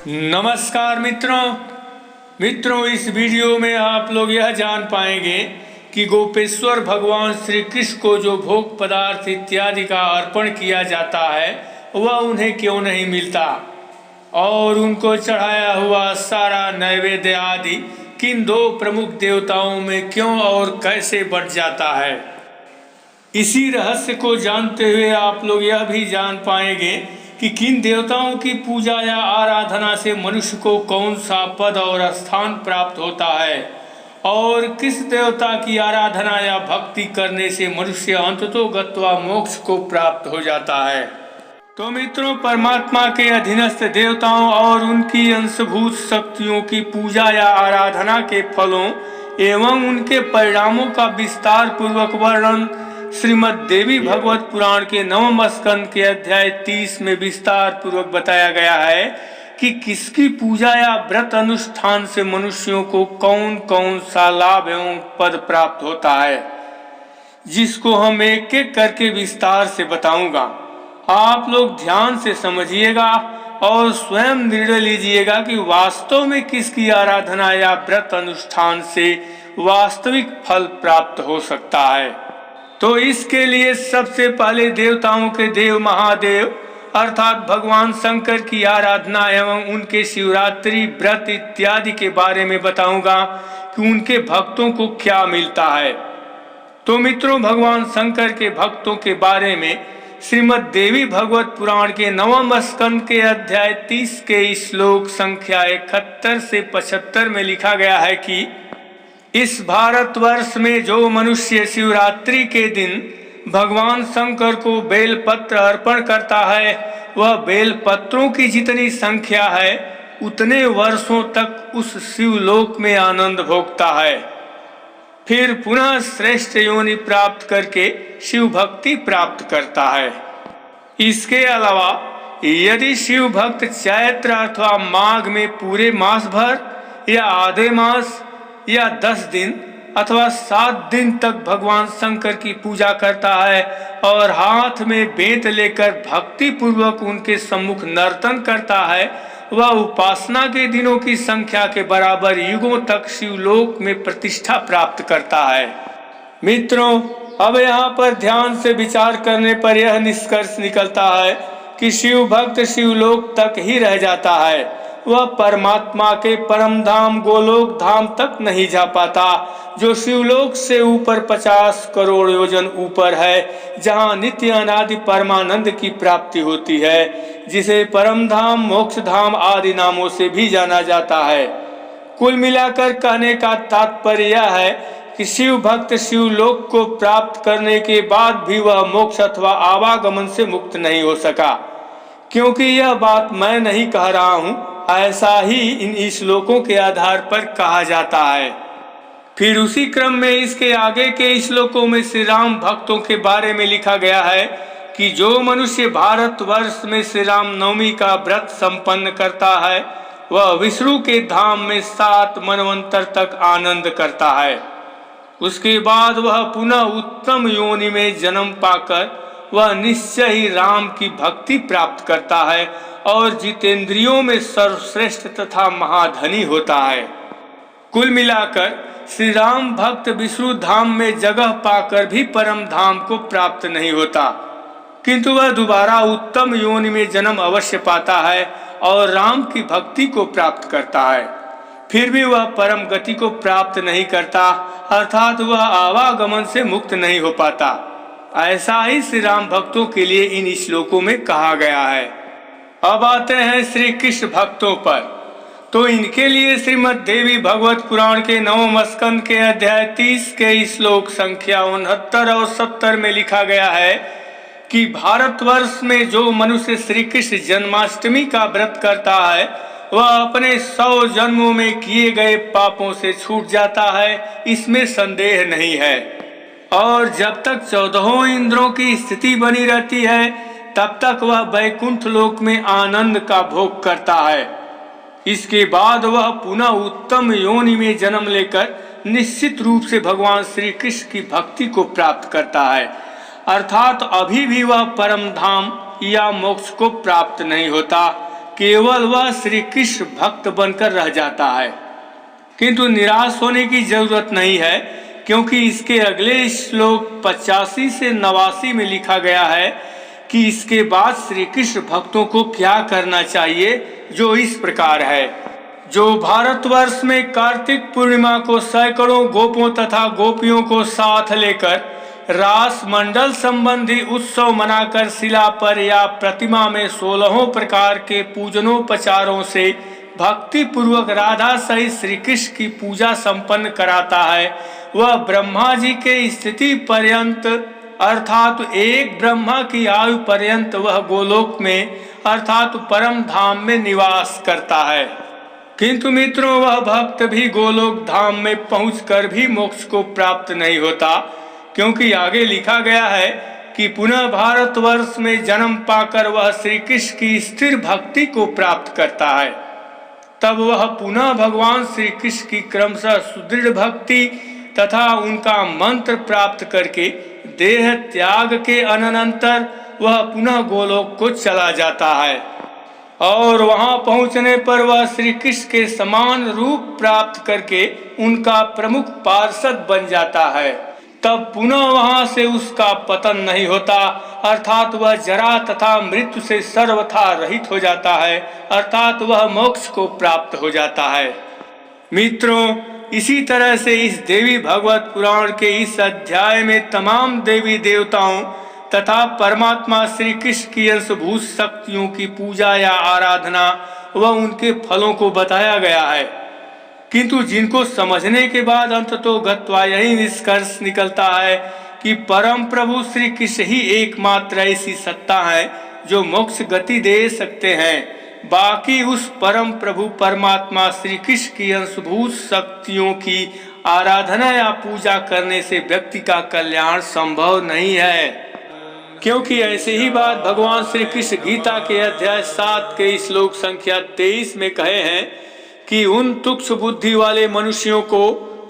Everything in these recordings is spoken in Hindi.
नमस्कार मित्रों, इस वीडियो में आप लोग यह जान पाएंगे कि गोपेश्वर भगवान श्री कृष्ण को जो भोग पदार्थ इत्यादि का अर्पण किया जाता है वह उन्हें क्यों नहीं मिलता और उनको चढ़ाया हुआ सारा नैवेद्य आदि किन दो प्रमुख देवताओं में क्यों और कैसे बढ़ जाता है। इसी रहस्य को जानते हुए आप लोग यह भी जान पाएंगे कि किन देवताओं की पूजा या आराधना से मनुष्य को कौन सा पद और स्थान प्राप्त होता है और किस देवता की आराधना या भक्ति करने से मनुष्य अंततोगत्वा मोक्ष को प्राप्त हो जाता है। तो मित्रों, परमात्मा के अधीनस्थ देवताओं और उनकी अंशभूत शक्तियों की पूजा या आराधना के फलों एवं उनके परिणामों का विस्तार पूर्वक वर्णन श्रीमद् देवी भागवत पुराण के 9वें स्कंद के अध्याय 30 में विस्तार पूर्वक बताया गया है कि किसकी पूजा या व्रत अनुष्ठान से मनुष्यों को कौन कौन सा लाभ एवं पद प्राप्त होता है, जिसको हम एक एक करके विस्तार से बताऊंगा। आप लोग ध्यान से समझिएगा और स्वयं निर्णय लीजिएगा कि वास्तव में किसकी आराधना या व्रत अनुष्ठान से वास्तविक फल प्राप्त हो सकता है। तो इसके लिए सबसे पहले देवताओं के देव महादेव अर्थात भगवान शंकर की आराधना एवं उनके शिवरात्रि व्रत इत्यादि के बारे में बताऊंगा कि उनके भक्तों को क्या मिलता है। तो मित्रों, भगवान शंकर के भक्तों के बारे में श्रीमद् देवी भागवत पुराण के 9वें स्कंद के अध्याय 30 के श्लोक संख्या 71 से 75 में लिखा गया है कि इस भारतवर्ष में जो मनुष्य शिवरात्रि के दिन भगवान शंकर को बेलपत्र अर्पण करता है वह बेलपत्रों की जितनी संख्या है उतने वर्षों तक उस शिवलोक में आनंद भोगता है, फिर पुनः श्रेष्ठ योनि प्राप्त करके शिव भक्ति प्राप्त करता है। इसके अलावा यदि शिव भक्त चैत्र अथवा माघ में पूरे मास भर या आधे मास या 10 दिन अथवा 7 दिन तक भगवान शंकर की पूजा करता है और हाथ में बेंत लेकर भक्ति पूर्वक उनके सम्मुख नर्तन करता है, वह उपासना के दिनों की संख्या के बराबर युगों तक शिवलोक में प्रतिष्ठा प्राप्त करता है। मित्रों, अब यहाँ पर ध्यान से विचार करने पर यह निष्कर्ष निकलता है कि शिव भक्त शिवलोक तक ही रह जाता है, वह परमात्मा के परम धाम गोलोक धाम तक नहीं जा पाता, जो शिवलोक से ऊपर 50 करोड़ योजन ऊपर है, जहाँ नित्य अनादि परमानंद की प्राप्ति होती है, जिसे परम धाम मोक्ष धाम आदि नामों से भी जाना जाता है। कुल मिलाकर कहने का तात्पर्य यह है कि शिव भक्त शिवलोक को प्राप्त करने के बाद भी वह मोक्ष अथवा आवागमन से मुक्त नहीं हो सका, क्योंकि यह बात मैं नहीं कह रहा हूँ, ऐसा ही इन श्लोकों के आधार पर कहा जाता है। फिर उसी क्रम में इसके आगे के श्लोकों में श्री राम भक्तों के बारे में लिखा गया है कि जो मनुष्य भारतवर्ष में श्री राम नवमी का व्रत संपन्न करता है वह विष्णु के धाम में 7 मनवंतर तक आनंद करता है। उसके बाद वह पुनः उत्तम योनि में जन्म पाकर वह निश्चय ही राम की भक्ति प्राप्त करता है और जितेंद्रियों में सर्वश्रेष्ठ तथा महाधनी होता है। कुल मिलाकर श्री राम भक्त विष्णु धाम में जगह पाकर भी परम धाम को प्राप्त नहीं होता, किंतु वह दोबारा उत्तम योनि में जन्म अवश्य पाता है और राम की भक्ति को प्राप्त करता है, फिर भी वह परम गति को प्राप्त नहीं करता, अर्थात वह आवागमन से मुक्त नहीं हो पाता। ऐसा ही श्री राम भक्तों के लिए इन श्लोकों में कहा गया है। अब आते हैं श्री कृष्ण भक्तों पर। तो इनके लिए श्रीमद् देवी भागवत पुराण के 9वें स्कंद के अध्याय 30 के श्लोक संख्या 69 और 70 में लिखा गया है कि भारतवर्ष में जो मनुष्य श्री कृष्ण जन्माष्टमी का व्रत करता है वह अपने 100 जन्मों में किए गए पापों से छूट जाता है, इसमें संदेह नहीं है। और जब तक 14 इंद्रों की स्थिति बनी रहती है तब तक वह वैकुंठ लोक में आनंद का भोग करता है। इसके बाद वह पुनः उत्तम योनि में जन्म लेकर निश्चित रूप से भगवान श्री कृष्ण की भक्ति को प्राप्त करता है, अर्थात अभी भी वह परम धाम या मोक्ष को प्राप्त नहीं होता, केवल वह श्री कृष्ण भक्त बनकर रह जाता है। किंतु निराश होने की जरूरत नहीं है, क्योंकि इसके अगले श्लोक 85 से 89 में लिखा गया है कि इसके बाद श्री कृष्ण भक्तों को क्या करना चाहिए, जो इस प्रकार है। जो भारतवर्ष में कार्तिक पूर्णिमा को सैकड़ों गोपों तथा गोपियों को साथ लेकर रास मंडल संबंधी उत्सव मनाकर शिला पर या प्रतिमा में 16 प्रकार के पूजनोपचारों से भक्ति पूर्वक राधा सहित श्री कृष्ण की पूजा संपन्न कराता है, वह ब्रह्मा जी के स्थिति पर्यंत अर्थात एक ब्रह्मा की आयु पर्यंत वह गोलोक में अर्थात परम धाम में निवास करता है। किंतु मित्रों, वह भक्त भी गोलोक धाम में पहुंचकर भी मोक्ष को प्राप्त नहीं होता, क्योंकि आगे लिखा गया है कि पुनः भारतवर्ष में जन्म पाकर वह श्री कृष्ण की स्थिर भक्ति को प्राप्त करता है। तब वह पुनः भगवान श्री कृष्ण की क्रमशः सुदृढ़ भक्ति तथा उनका मंत्र प्राप्त करके देह त्याग के अनंतर वह पुनः गोलोक को चला जाता है और वहां पहुंचने पर वह श्री कृष्ण के समान रूप प्राप्त करके उनका प्रमुख पार्षद बन जाता है। तब पुनः वहां से उसका पतन नहीं होता, अर्थात वह जरा तथा मृत्यु से सर्वथा रहित हो जाता है, अर्थात वह मोक्ष को प्राप्त हो जाता है। मित्रों, इसी तरह से इस देवी भागवत पुराण के इस अध्याय में तमाम देवी देवताओं तथा परमात्मा श्री कृष्ण की अंशभूत शक्तियों की पूजा या आराधना व उनके फलों को बताया गया है। किंतु जिनको समझने के बाद अंततोगत्वा यही निष्कर्ष निकलता है कि परम प्रभु श्री कृष्ण ही एकमात्र ऐसी सत्ता है जो मोक्ष गति दे सकते हैं। बाकी उस परम प्रभु परमात्मा श्री कृष्ण की अंशभूत शक्तियों की आराधना या पूजा करने से व्यक्ति का कल्याण संभव नहीं है, क्योंकि ऐसी ही बात भगवान श्री कृष्ण गीता के अध्याय 7 के श्लोक संख्या 23 में कहे हैं कि उन तुच्छ बुद्धि वाले मनुष्यों को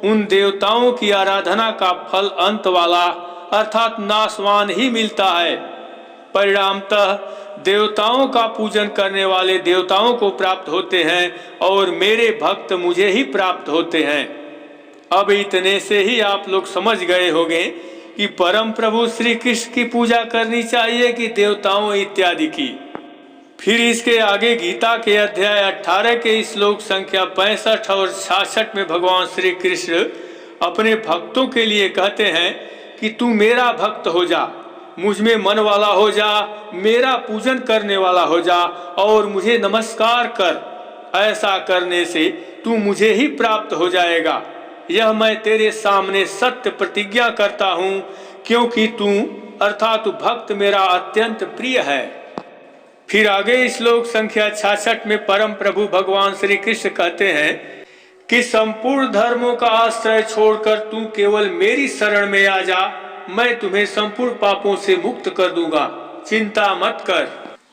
उन देवताओं की आराधना का फल अंत वाला अर्थात नाशवान ही मिलता है। परिणामतः देवताओं का पूजन करने वाले देवताओं को प्राप्त होते हैं और मेरे भक्त मुझे ही प्राप्त होते हैं। अब इतने से ही आप लोग समझ गए होंगे कि परम प्रभु श्री कृष्ण की पूजा करनी चाहिए कि देवताओं इत्यादि की। फिर इसके आगे गीता के अध्याय 18 के श्लोक संख्या 65 और 66 में भगवान श्री कृष्ण अपने भक्तों के लिए कहते हैं कि तू मेरा भक्त हो जा, मुझ में मन वाला हो जा, मेरा पूजन करने वाला हो जा और मुझे नमस्कार कर। ऐसा करने से तू मुझे ही प्राप्त हो जाएगा। यह मैं तेरे सामने सत्य प्रतिज्ञा करता हूँ, क्योंकि तू अर्थात भक्त मेरा अत्यंत प्रिय है। फिर आगे श्लोक संख्या 66 में परम प्रभु भगवान श्री कृष्ण कहते हैं कि संपूर्ण धर्मों का आश्रय छोड़कर तू केवल मेरी शरण में आ जा, मैं तुम्हें संपूर्ण पापों से मुक्त कर दूंगा, चिंता मत कर।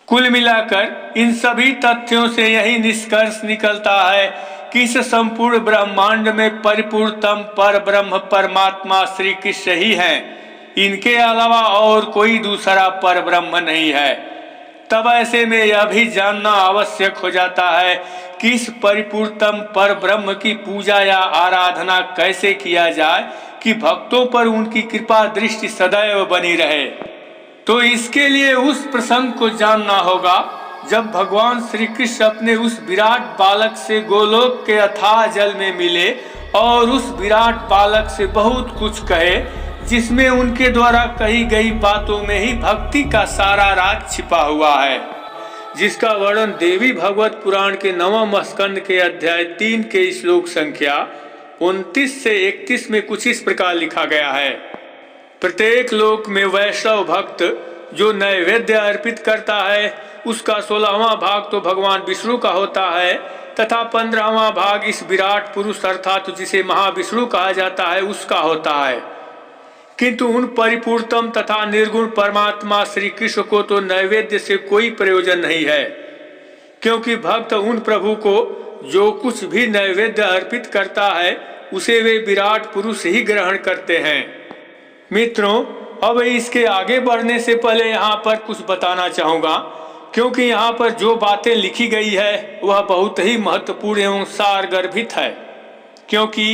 कुल मिलाकर इन सभी तथ्यों से यही निष्कर्ष निकलता है कि इस संपूर्ण ब्रह्मांड में परिपूर्णतम पर ब्रह्म परमात्मा श्री कृष्ण ही है। इनके अलावा और कोई दूसरा पर ब्रह्म नहीं है। तब ऐसे में यह भी जानना आवश्यक हो जाता है कि इस परिपूर्णतम पर ब्रह्म की पूजा या आराधना कैसे किया जाए कि भक्तों पर उनकी कृपा दृष्टि सदैव बनी रहे। तो इसके लिए उस प्रसंग को जानना होगा जब भगवान श्री कृष्ण अपने उस विराट बालक से गोलोक के अथाह जल में मिले और उस विराट बालक से बहुत कुछ कहे, जिसमें उनके द्वारा कही गई बातों में ही भक्ति का सारा राज छिपा हुआ है, जिसका वर्णन देवी भागवत पुराण के 9वें स्कंद के अध्याय 3 के श्लोक संख्या 29 से 31 में कुछ इस प्रकार लिखा गया है। प्रत्येक लोक में वैष्णव भक्त जो नैवेद्य अर्पित करता है उसका 16वां भाग तो भगवान विष्णु का होता है तथा 15वां भाग इस विराट पुरुष अर्थात जिसे महाविष्णु कहा जाता है उसका होता है। किंतु उन परिपूर्णतम तथा निर्गुण परमात्मा श्री कृष्ण को तो नैवेद्य से कोई प्रयोजन नहीं है, क्योंकि भक्त उन प्रभु को जो कुछ भी नैवेद्य अर्पित करता है उसे वे विराट पुरुष ही ग्रहण करते हैं। मित्रों, अब इसके आगे बढ़ने से पहले यहाँ पर कुछ बताना चाहूँगा क्योंकि यहाँ पर जो बातें लिखी गई है वह बहुत ही महत्वपूर्ण एवं सारगर्भित है। क्योंकि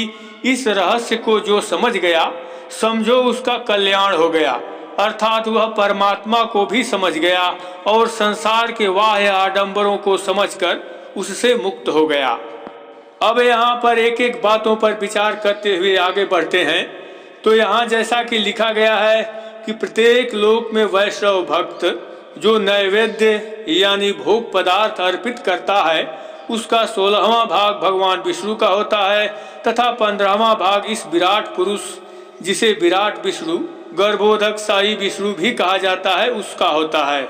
इस रहस्य को जो समझ गया समझो उसका कल्याण हो गया, अर्थात वह परमात्मा को भी समझ गया और संसार के बाह्य आडंबरों को समझकर उससे मुक्त हो गया। अब यहाँ पर एक एक बातों पर विचार करते हुए आगे बढ़ते हैं। तो यहाँ जैसा कि लिखा गया है कि प्रत्येक लोक में वैष्णव भक्त जो नैवेद्य यानी भोग पदार्थ अर्पित करता है उसका 16वां भाग भगवान विष्णु का होता है तथा 15वां भाग इस विराट पुरुष जिसे विराट विष्णु गर्भोदक साई विष्णु भी कहा जाता है उसका होता है।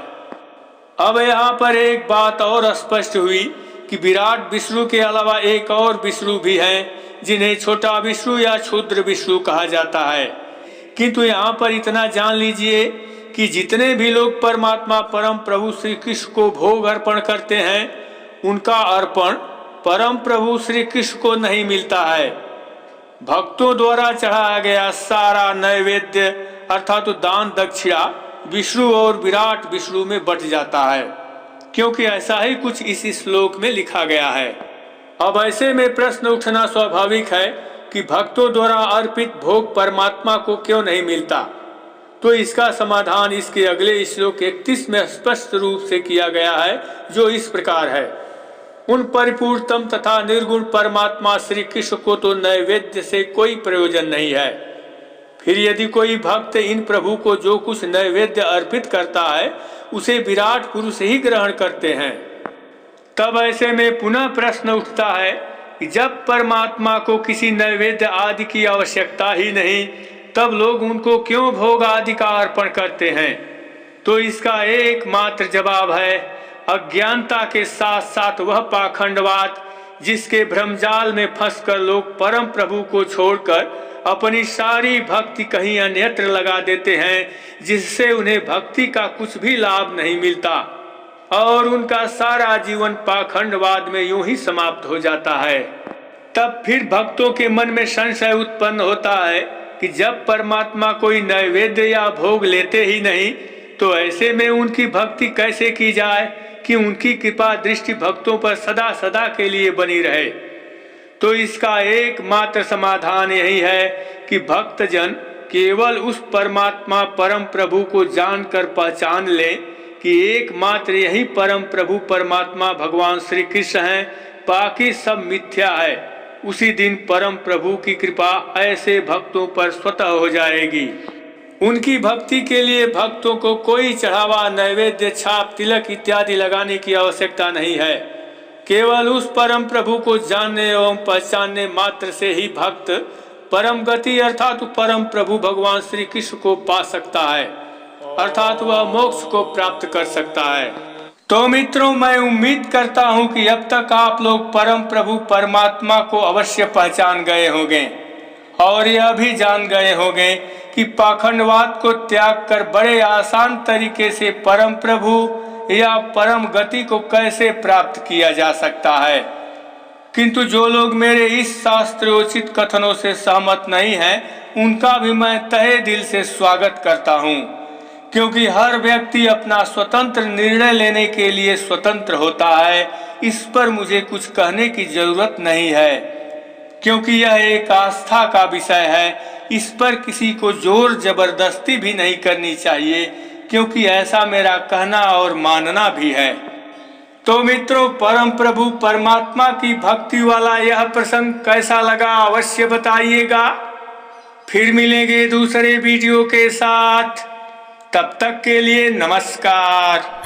अब यहाँ पर एक बात और स्पष्ट हुई कि विराट विष्णु के अलावा एक और विष्णु भी हैं जिन्हें छोटा विष्णु या क्षुद्र विष्णु कहा जाता है। किंतु यहाँ पर इतना जान लीजिए कि जितने भी लोग परमात्मा परम प्रभु श्री कृष्ण को भोग अर्पण करते हैं उनका अर्पण परम प्रभु श्री कृष्ण को नहीं मिलता है। भक्तों द्वारा चढ़ाया गया सारा नैवेद्य अर्थात दान दक्षिणा विष्णु और विराट विष्णु में बट जाता है, क्योंकि ऐसा ही कुछ इस श्लोक में लिखा गया है। अब ऐसे में प्रश्न उठना स्वाभाविक है कि भक्तों द्वारा अर्पित भोग परमात्मा को क्यों नहीं मिलता। तो इसका समाधान इसके अगले श्लोक 31 में स्पष्ट रूप से किया गया है, जो इस प्रकार है। उन परिपूर्णतम तथा निर्गुण परमात्मा श्री कृष्ण को तो नैवेद्य से कोई प्रयोजन नहीं है। फिर यदि कोई भक्त इन प्रभु को जो कुछ नैवेद्य अर्पित करता है उसे विराट पुरुष ही ग्रहण करते हैं। तब ऐसे में पुनः प्रश्न उठता है कि जब परमात्मा को किसी नैवेद्य आदि की आवश्यकता ही नहीं तब लोग उनको क्यों भोग आदि का अर्पण करते हैं। तो इसका एकमात्र जवाब है अज्ञानता के साथ साथ वह पाखंडवाद जिसके भ्रमजाल में फंसकर लोग परम प्रभु को छोड़कर अपनी सारी भक्ति कहीं अन्यत्र लगा देते हैं, जिससे उन्हें भक्ति का कुछ भी लाभ नहीं मिलता और उनका सारा जीवन पाखंडवाद में यूं ही समाप्त हो जाता है। तब फिर भक्तों के मन में संशय उत्पन्न होता है कि जब परमात्मा कोई नैवेद्य या भोग लेते ही नहीं तो ऐसे में उनकी भक्ति कैसे की जाए कि उनकी कृपा दृष्टि भक्तों पर सदा सदा के लिए बनी रहे। तो इसका एकमात्र समाधान यही है कि भक्तजन केवल उस परमात्मा परम प्रभु को जानकर पहचान ले कि एकमात्र यही परम प्रभु परमात्मा भगवान श्री कृष्ण हैं, बाकी सब मिथ्या है। उसी दिन परम प्रभु की कृपा ऐसे भक्तों पर स्वतः हो जाएगी। उनकी भक्ति के लिए भक्तों को कोई चढ़ावा नैवेद्य छाप तिलक इत्यादि लगाने की आवश्यकता नहीं है। केवल उस परम प्रभु को जानने एवं पहचानने मात्र से ही भक्त परम गति अर्थात परम प्रभु भगवान श्री कृष्ण को पा सकता है, अर्थात वह मोक्ष को प्राप्त कर सकता है। तो मित्रों, मैं उम्मीद करता हूं कि अब तक आप लोग परम प्रभु परमात्मा को अवश्य पहचान गए होंगे और यह भी जान गए होंगे कि पाखंडवाद को त्याग कर बड़े आसान तरीके से परम प्रभु या परम गति को कैसे प्राप्त किया जा सकता है। किंतु जो लोग मेरे इस शास्त्रोचित कथनों से सहमत नहीं हैं, उनका भी मैं तहे दिल से स्वागत करता हूं, क्योंकि हर व्यक्ति अपना स्वतंत्र निर्णय लेने के लिए स्वतंत्र होता है। इस पर मुझे कुछ कहने की जरूरत नहीं है, क्योंकि यह एक आस्था का विषय है। इस पर किसी को जोर जबरदस्ती भी नहीं करनी चाहिए, क्योंकि ऐसा मेरा कहना और मानना भी है। तो मित्रों, परम प्रभु परमात्मा की भक्ति वाला यह प्रसंग कैसा लगा अवश्य बताइएगा। फिर मिलेंगे दूसरे वीडियो के साथ, तब तक के लिए नमस्कार।